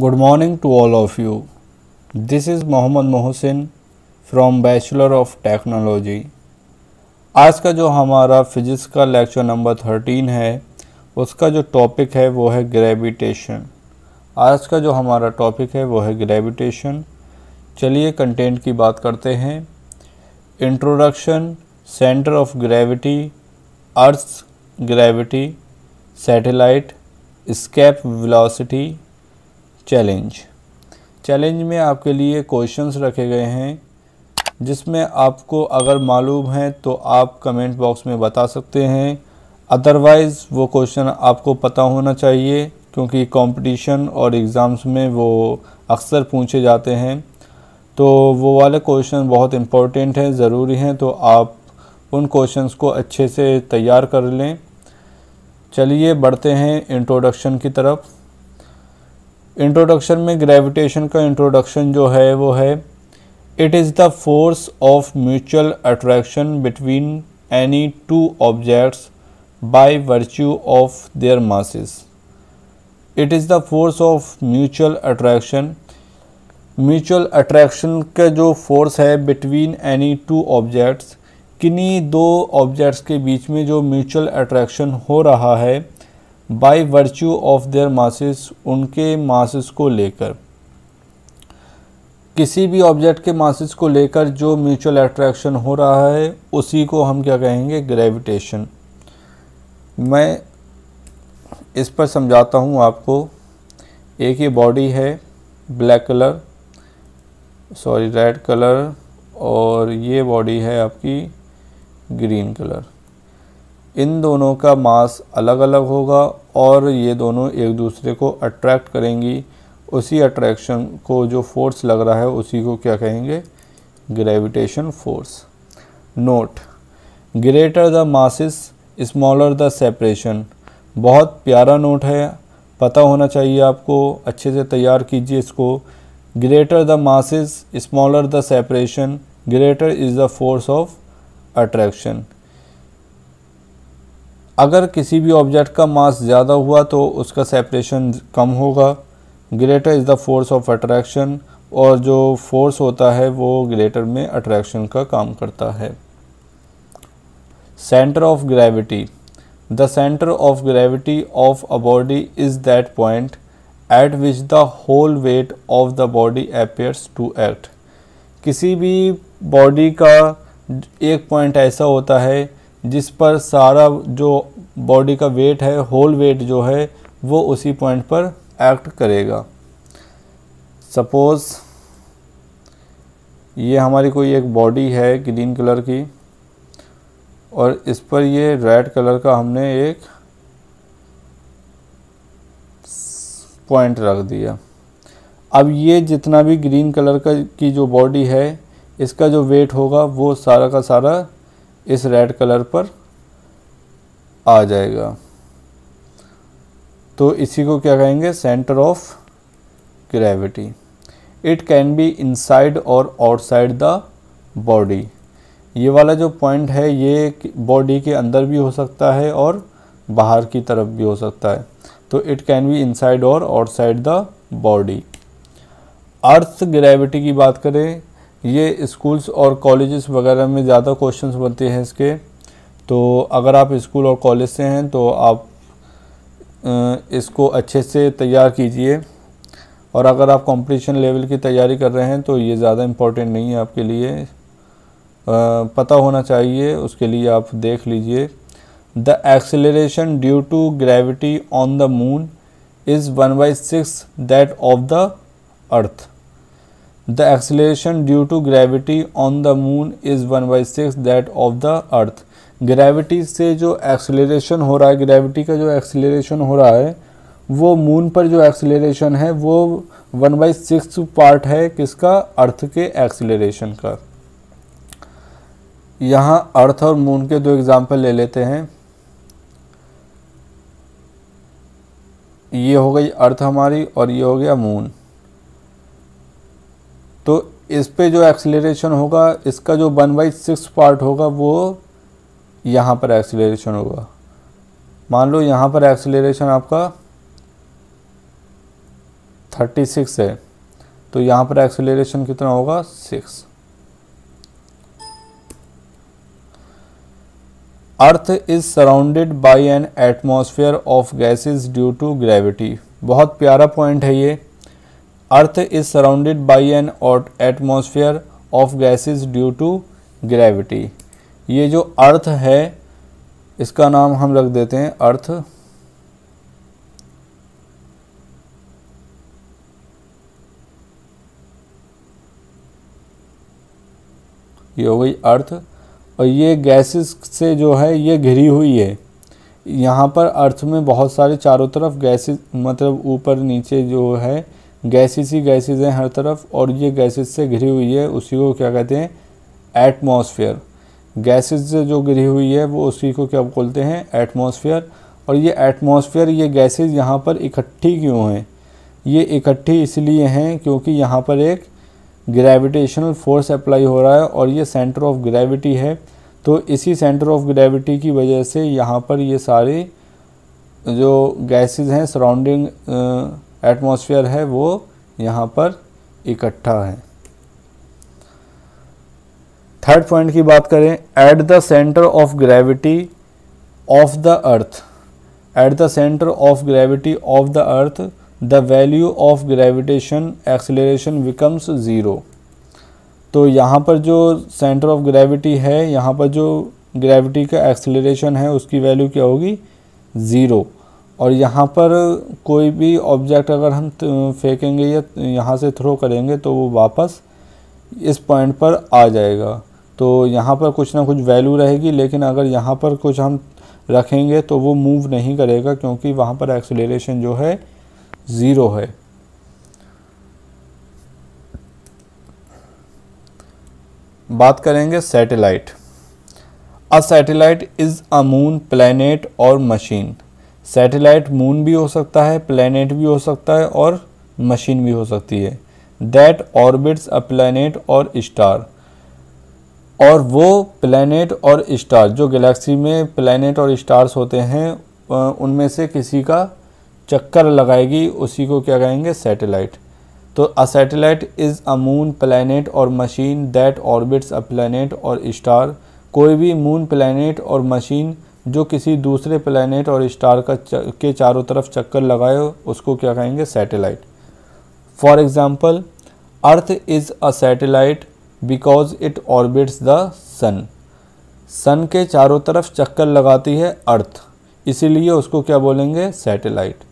Good morning to all of you. This is Mohammad Mohsin from bachelor of technology. आज का जो हमारा फिज़िक्स का लेक्चर नंबर 13 है उसका जो टॉपिक है वो है ग्रेविटेशन। आज का जो हमारा टॉपिक है वो है ग्रेविटेशन। चलिए कंटेंट की बात करते हैं। Introduction, centre of gravity, earth gravity, satellite, escape velocity, challenge में आपके लिए क्वेश्चंस रखे गए हैं जिसमें आपको अगर मालूम है तो आप कमेंट बॉक्स में बता सकते हैं, अदरवाइज़ वो क्वेश्चन आपको पता होना चाहिए क्योंकि कंपटीशन और एग्ज़ाम्स में वो अक्सर पूछे जाते हैं। तो वो वाले क्वेश्चन बहुत इम्पोर्टेंट हैं, ज़रूरी हैं, तो आप उन क्वेश्चंस को अच्छे से तैयार कर लें। चलिए बढ़ते हैं इंट्रोडक्शन की तरफ। इंट्रोडक्शन में ग्रेविटेशन का इंट्रोडक्शन जो है वो है, it is the force of mutual attraction between any two objects by virtue of their masses. It is the force of mutual attraction. Mutual attraction का जो फोर्स है बिटवीन एनी टू ऑब्जेक्ट्स, किन्हीं दो objects के बीच में जो mutual attraction हो रहा है by virtue of their masses, उनके मासेस को लेकर, किसी भी ऑब्जेक्ट के मासेस को लेकर जो म्यूचुअल अट्रैक्शन हो रहा है उसी को हम क्या कहेंगे, ग्रेविटेशन। मैं इस पर समझाता हूँ आपको। एक ये बॉडी है ब्लैक कलर, रेड कलर, और ये बॉडी है आपकी ग्रीन कलर। इन दोनों का मास अलग अलग होगा और ये दोनों एक दूसरे को अट्रैक्ट करेंगी। उसी अट्रैक्शन को जो फोर्स लग रहा है उसी को क्या कहेंगे, gravitation force. Note, greater the masses smaller the separation. बहुत प्यारा नोट है, पता होना चाहिए आपको, अच्छे से तैयार कीजिए इसको। Greater the masses smaller the separation, greater is the force of attraction. अगर किसी भी ऑब्जेक्ट का मास ज़्यादा हुआ तो उसका सेपरेशन कम होगा। Greater is the force of attraction, और जो फोर्स होता है वो ग्रेटर में अट्रैक्शन का काम करता है। Centre of gravity. The centre of gravity of a body is that point at which the whole weight of the body appears to act. किसी भी बॉडी का एक पॉइंट ऐसा होता है जिस पर सारा जो बॉडी का वेट है, होल वेट जो है, वो उसी पॉइंट पर एक्ट करेगा। सपोज़ ये हमारी कोई एक बॉडी है ग्रीन कलर की और इस पर ये रेड कलर का हमने एक पॉइंट रख दिया। अब ये जितना भी ग्रीन कलर की जो बॉडी है, इसका जो वेट होगा वो सारा का सारा इस रेड कलर पर आ जाएगा। तो इसी को क्या कहेंगे, centre of gravity. It can be inside और आउटसाइड द बॉडी। ये वाला जो पॉइंट है ये बॉडी के अंदर भी हो सकता है और बाहर की तरफ भी हो सकता है। तो इट कैन बी इनसाइड और outside the body. Earth gravity की बात करें, ये स्कूल्स और कॉलेजेस वगैरह में ज़्यादा क्वेश्चंस बनते हैं इसके। तो अगर आप स्कूल और कॉलेज से हैं तो आप इसको अच्छे से तैयार कीजिए, और अगर आप कंपटीशन लेवल की तैयारी कर रहे हैं तो ये ज़्यादा इम्पोर्टेंट नहीं है आपके लिए, पता होना चाहिए, उसके लिए आप देख लीजिए। The acceleration due to gravity on the moon is 1/6 that of the earth. The acceleration due to gravity on the moon is 1/6 that of the earth। Gravity से जो एक्सेलरेशन हो रहा है, ग्रेविटी का जो एक्सेलरेशन हो रहा है वो मून पर जो एक्सेलरेशन है वो 1/6 पार्ट है किसका, अर्थ के एक्सेलरेशन का। यहाँ अर्थ और मून के दो एग्जाम्पल ले लेते हैं। ये हो गई अर्थ हमारी और ये हो गया मून। तो इस पे जो एक्सेलरेशन होगा, इसका जो 1/6 पार्ट होगा वो यहाँ पर एक्सेलरेशन होगा। मान लो यहाँ पर एक्सेलरेशन आपका 36 है, तो यहाँ पर एक्सेलरेशन कितना होगा 6। Earth is surrounded by an atmosphere of gases due to gravity. बहुत प्यारा पॉइंट है ये। Earth is surrounded by an atmosphere of gases due to gravity. ये जो अर्थ है इसका नाम हम रख देते हैं अर्थ। ये हो गई अर्थ, और ये गैसेस से जो है ये घिरी हुई है। यहाँ पर अर्थ में बहुत सारे चारों तरफ गैसेस, मतलब ऊपर नीचे जो है गैसेस ही गैसेस हैं हर तरफ, और ये गैसेस से घिरी हुई है। उसी को क्या कहते हैं एटमॉस्फेयर। गैसेस से जो घिरी हुई है वो उसी को क्या बोलते हैं एटमॉस्फेयर। और ये एटमॉस्फेयर, ये गैसेस यहाँ पर इकट्ठी क्यों हैं? ये इकट्ठी इसलिए हैं क्योंकि यहाँ पर एक ग्रेविटेशनल फोर्स अप्लाई हो रहा है, और ये सेंटर ऑफ ग्रेविटी है। तो इसी सेंटर ऑफ ग्रेविटी की वजह से यहाँ पर ये सारे जो गैसेस हैं सराउंडिंग एटमॉस्फेयर है वो यहाँ पर इकट्ठा है। थर्ड पॉइंट की बात करें, at the centre of gravity of the earth, at the centre of gravity of the earth the value of gravitation acceleration becomes zero. तो यहाँ पर जो सेंटर ऑफ ग्रेविटी है, यहाँ पर जो ग्रेविटी का एक्सेलरेशन है उसकी वैल्यू क्या होगी 0। और यहाँ पर कोई भी ऑब्जेक्ट अगर हम फेंकेंगे या यहाँ से थ्रो करेंगे तो वो वापस इस पॉइंट पर आ जाएगा। तो यहाँ पर कुछ ना कुछ वैल्यू रहेगी, लेकिन अगर यहाँ पर कुछ हम रखेंगे तो वो मूव नहीं करेगा क्योंकि वहाँ पर एक्सेलरेशन जो है 0 है। बात करेंगे satellite. A satellite is a moon, planet or machine. Satellite moon भी हो सकता है, प्लैनेट भी हो सकता है और मशीन भी हो सकती है। That orbits a planet or star. और वो प्लैनेट और स्टार, जो गैलेक्सी में प्लैनेट और स्टार्स होते हैं उनमें से किसी का चक्कर लगाएगी, उसी को क्या कहेंगे सैटेलाइट। तो a satellite is a moon, planet or machine that orbits a planet or star. कोई भी मून, प्लैनेट और मशीन जो किसी दूसरे प्लैनेट और स्टार के चारों तरफ चक्कर लगाए उसको क्या कहेंगे satellite. For example, earth is a satellite because it orbits the sun. Sun के चारों तरफ चक्कर लगाती है अर्थ, इसीलिए उसको क्या बोलेंगे satellite.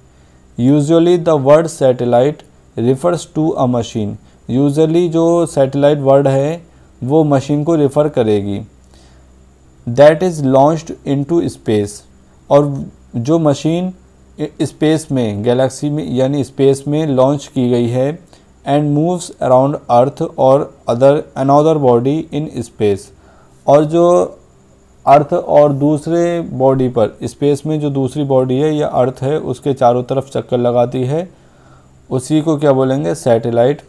Usually the word satellite refers to a machine. Usually जो सैटेलाइट वर्ड है वो मशीन को रिफ़र करेगी। That is launched into space. और जो मशीन स्पेस में, गैलेक्सी में यानी स्पेस में लॉन्च की गई है, एंड मूव्स अराउंड अर्थ और अनदर बॉडी इन स्पेस। और जो अर्थ और दूसरे बॉडी पर, स्पेस में जो दूसरी बॉडी है या अर्थ है उसके चारों तरफ चक्कर लगाती है, उसी को क्या बोलेंगे सैटेलाइट।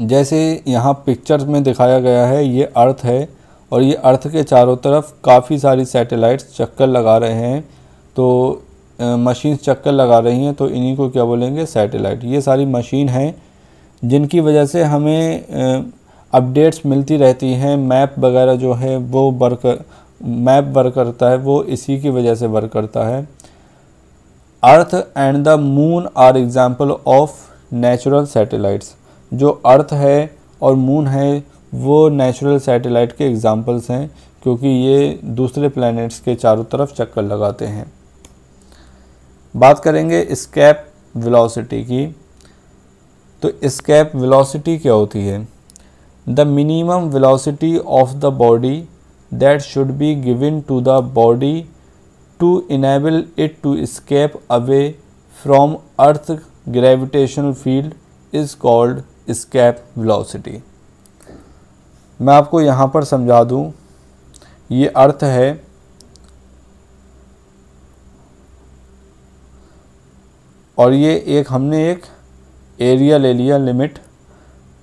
जैसे यहाँ पिक्चर्स में दिखाया गया है, ये अर्थ है और ये अर्थ के चारों तरफ काफ़ी सारी सैटेलाइट्स चक्कर लगा रहे हैं, तो मशीन्स चक्कर लगा रही हैं, तो इन्हीं को क्या बोलेंगे सैटेलाइट। ये सारी मशीन हैं जिनकी वजह से हमें अपडेट्स मिलती रहती हैं। मैप वगैरह जो है वो मैप वर्क करता है, वो इसी की वजह से वर्क करता है। Earth and the moon are example of natural satellites. जो अर्थ है और मून है वो नेचुरल सैटेलाइट के एग्जाम्पल्स हैं, क्योंकि ये दूसरे प्लैनेट्स के चारों तरफ चक्कर लगाते हैं। बात करेंगे एस्केप वेलोसिटी की। तो एस्केप वेलोसिटी क्या होती है? The minimum velocity of the body that should be given to the body to enable it to escape away from Earth gravitational field is called escape velocity। मैं आपको यहाँ पर समझा दूँ, ये अर्थ है और ये एक हमने एक एरिया ले लिया लिमिट।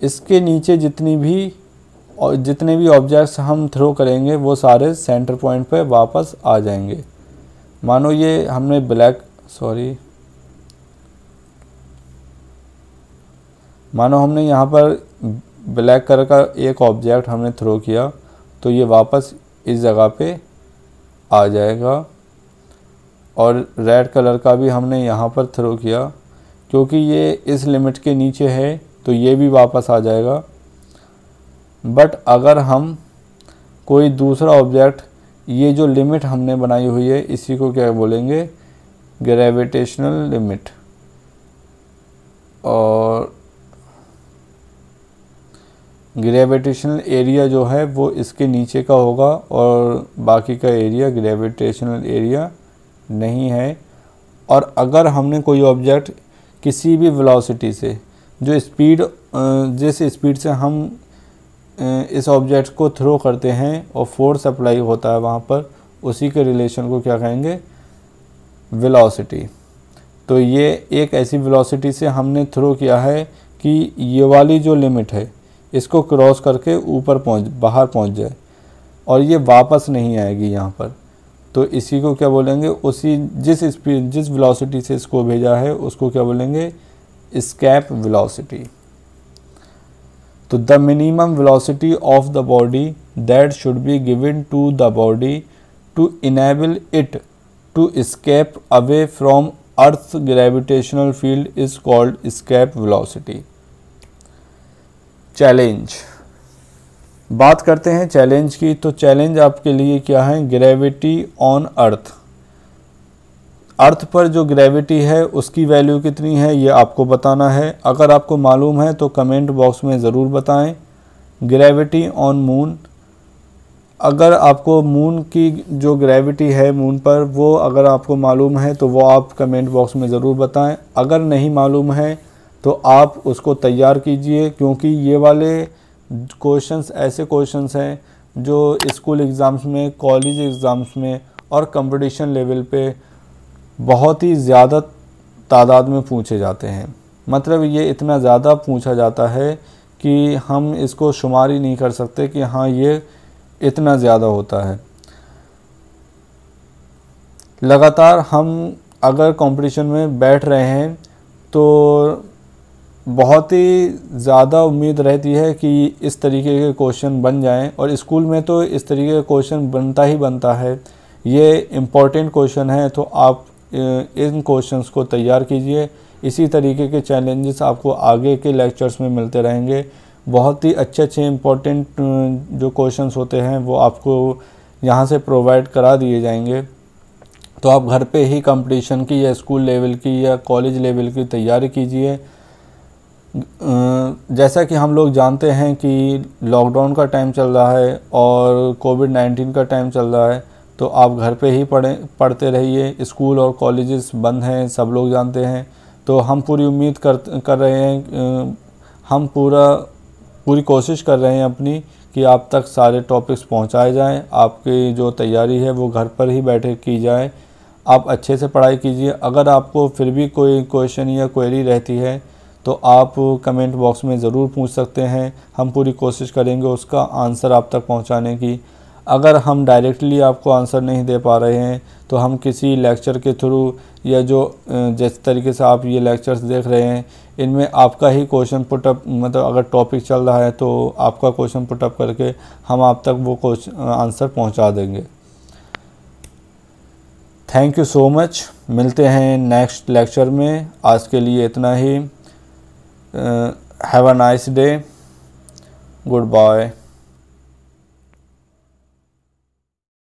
इसके नीचे जितने भी ऑब्जेक्ट्स हम थ्रो करेंगे वो सारे सेंटर पॉइंट पे वापस आ जाएंगे। मानो ये हमने मानो हमने यहाँ पर ब्लैक कलर का एक ऑब्जेक्ट हमने थ्रो किया तो ये वापस इस जगह पे आ जाएगा, और रेड कलर का भी हमने यहाँ पर थ्रो किया, क्योंकि ये इस लिमिट के नीचे है तो ये भी वापस आ जाएगा। बट अगर हम कोई दूसरा ऑब्जेक्ट, ये जो लिमिट हमने बनाई हुई है इसी को क्या बोलेंगे, ग्रेविटेशनल लिमिट, और ग्रेविटेशनल एरिया जो है वो इसके नीचे का होगा और बाकी का एरिया ग्रेविटेशनल एरिया नहीं है। और अगर हमने कोई ऑब्जेक्ट किसी भी वेलोसिटी से, जो स्पीड, जिस स्पीड से हम इस ऑब्जेक्ट को थ्रो करते हैं और फोर्स अप्लाई होता है वहाँ पर, उसी के रिलेशन को क्या कहेंगे, वेलोसिटी। तो ये एक ऐसी वेलोसिटी से हमने थ्रो किया है कि ये वाली जो लिमिट है इसको क्रॉस करके ऊपर बाहर पहुँच जाए और ये वापस नहीं आएगी यहाँ पर, तो इसी को क्या बोलेंगे, उसी जिस स्पीड, जिस वेलोसिटी से इसको भेजा है उसको क्या बोलेंगे, एस्केप वेलोसिटी। तो the minimum velocity of the body that should be given to the body to enable it to escape away from earth gravitational field is called escape velocity. Challenge, बात करते हैं चैलेंज की। तो challenge आपके लिए क्या है, ग्रेविटी ऑन अर्थ। अर्थ पर जो ग्रेविटी है उसकी वैल्यू कितनी है ये आपको बताना है। अगर आपको मालूम है तो कमेंट बॉक्स में ज़रूर बताएं। ग्रेविटी ऑन मून, अगर आपको मून की जो ग्रेविटी है मून पर वो अगर आपको मालूम है तो वो आप कमेंट बॉक्स में ज़रूर बताएं। अगर नहीं मालूम है तो आप उसको तैयार कीजिए, क्योंकि ये वाले क्वेश्चंस ऐसे क्वेश्चंस हैं जो स्कूल एग्ज़ाम्स में, कॉलेज एग्ज़ाम्स में और कंपटीशन लेवल पे बहुत ही ज़्यादा तादाद में पूछे जाते हैं। मतलब ये इतना ज़्यादा पूछा जाता है कि हम इसको शुमार ही नहीं कर सकते कि हाँ ये इतना ज़्यादा होता है। लगातार हम अगर कंपटीशन में बैठ रहे हैं तो बहुत ही ज़्यादा उम्मीद रहती है कि इस तरीके के क्वेश्चन बन जाएं, और स्कूल में तो इस तरीके का क्वेश्चन बनता ही बनता है। ये इम्पोर्टेंट क्वेश्चन है, तो आप इन क्वेश्चंस को तैयार कीजिए। इसी तरीके के चैलेंजेस आपको आगे के लेक्चर्स में मिलते रहेंगे। बहुत ही अच्छे इम्पोर्टेंट जो क्वेश्चंस होते हैं वो आपको यहाँ से प्रोवाइड करा दिए जाएंगे। तो आप घर पे ही कंपटीशन की या स्कूल लेवल की या कॉलेज लेवल की तैयारी कीजिए। जैसा कि हम लोग जानते हैं कि लॉकडाउन का टाइम चल रहा है और कोविड-19 का टाइम चल रहा है, तो आप घर पे ही पढ़ते रहिए। स्कूल और कॉलेजेस बंद हैं, सब लोग जानते हैं। तो हम पूरी उम्मीद कर रहे हैं, हम पूरी कोशिश कर रहे हैं अपनी कि आप तक सारे टॉपिक्स पहुंचाए जाएं। आपकी जो तैयारी है वो घर पर ही बैठे की जाए। आप अच्छे से पढ़ाई कीजिए। अगर आपको फिर भी कोई क्वेश्चन या क्वेरी रहती है तो आप कमेंट बॉक्स में ज़रूर पूछ सकते हैं। हम पूरी कोशिश करेंगे उसका आंसर आप तक पहुंचाने की। अगर हम डायरेक्टली आपको आंसर नहीं दे पा रहे हैं तो हम किसी लेक्चर के थ्रू या जो जिस तरीके से आप ये लेक्चर्स देख रहे हैं इनमें आपका ही क्वेश्चन पुटअप, मतलब अगर टॉपिक चल रहा है तो आपका क्वेश्चन पुटअप करके हम आप तक वो आंसर पहुंचा देंगे। Thank you so much. मिलते हैं नेक्स्ट लेक्चर में। आज के लिए इतना ही। Have a nice day. Good bye.